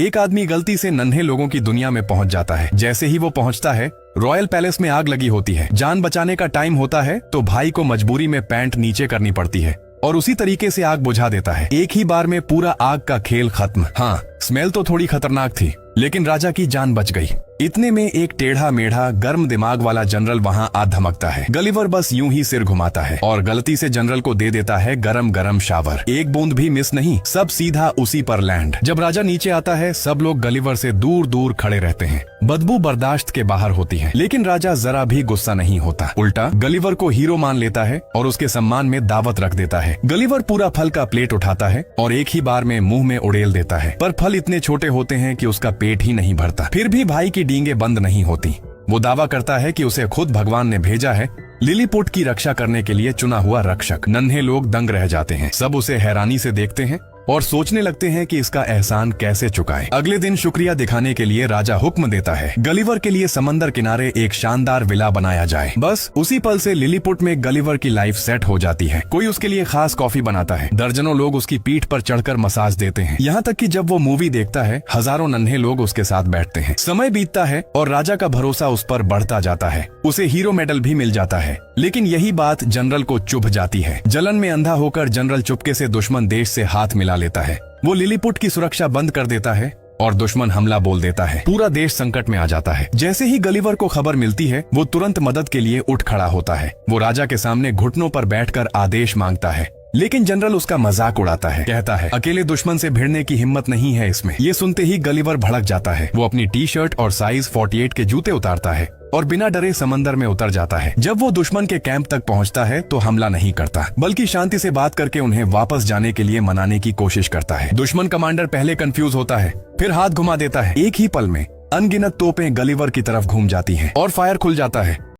एक आदमी गलती से नन्हे लोगों की दुनिया में पहुंच जाता है। जैसे ही वो पहुंचता है, रॉयल पैलेस में आग लगी होती है। जान बचाने का टाइम होता है तो भाई को मजबूरी में पैंट नीचे करनी पड़ती है और उसी तरीके से आग बुझा देता है। एक ही बार में पूरा आग का खेल खत्म। हाँ, स्मेल तो थोड़ी खतरनाक थी, लेकिन राजा की जान बच गई। इतने में एक टेढ़ा मेढ़ा गर्म दिमाग वाला जनरल वहां आ धमकता है। गलिवर बस यूं ही सिर घुमाता है और गलती से जनरल को दे देता है गरम गरम शावर। एक बूंद भी मिस नहीं, सब सीधा उसी पर लैंड। जब राजा नीचे आता है, सब लोग गलिवर से दूर दूर खड़े रहते हैं। बदबू बर्दाश्त के बाहर होती है, लेकिन राजा जरा भी गुस्सा नहीं होता। उल्टा गलिवर को हीरो मान लेता है और उसके सम्मान में दावत रख देता है। गलिवर पूरा फल का प्लेट उठाता है और एक ही बार में मुंह में उड़ेल देता है, पर फल इतने छोटे होते हैं कि उसका पेट ही नहीं भरता। फिर भी भाई की डींगे बंद नहीं होती। वो दावा करता है कि उसे खुद भगवान ने भेजा है, लिलीपुट की रक्षा करने के लिए चुना हुआ रक्षक। नन्हे लोग दंग रह जाते हैं। सब उसे हैरानी से देखते हैं और सोचने लगते हैं कि इसका एहसान कैसे चुकाएं। अगले दिन शुक्रिया दिखाने के लिए राजा हुक्म देता है, गलिवर के लिए समंदर किनारे एक शानदार विला बनाया जाए। बस उसी पल से लिलीपुट में गलिवर की लाइफ सेट हो जाती है। कोई उसके लिए खास कॉफी बनाता है, दर्जनों लोग उसकी पीठ पर चढ़कर मसाज देते हैं। यहाँ तक कि जब वो मूवी देखता है, हजारों नन्हे लोग उसके साथ बैठते हैं। समय बीतता है और राजा का भरोसा उस पर बढ़ता जाता है। उसे हीरो मेडल भी मिल जाता है, लेकिन यही बात जनरल को चुभ जाती है। जलन में अंधा होकर जनरल चुपके से दुश्मन देश से हाथ मिला लेता है। वो लिलीपुट की सुरक्षा बंद कर देता है और दुश्मन हमला बोल देता है। पूरा देश संकट में आ जाता है। जैसे ही गलिवर को खबर मिलती है, वो तुरंत मदद के लिए उठ खड़ा होता है। वो राजा के सामने घुटनों पर बैठकर आदेश मांगता है, लेकिन जनरल उसका मजाक उड़ाता है। कहता है, अकेले दुश्मन से भिड़ने की हिम्मत नहीं है इसमें। ये सुनते ही गलिवर भड़क जाता है। वो अपनी टी शर्ट और साइज 48 के जूते उतारता है और बिना डरे समंदर में उतर जाता है। जब वो दुश्मन के कैंप तक पहुंचता है तो हमला नहीं करता, बल्कि शांति से बात करके उन्हें वापस जाने के लिए मनाने की कोशिश करता है। दुश्मन कमांडर पहले कंफ्यूज होता है, फिर हाथ घुमा देता है। एक ही पल में अनगिनत तोपें गलिवर की तरफ घूम जाती हैं और फायर खुल जाता है।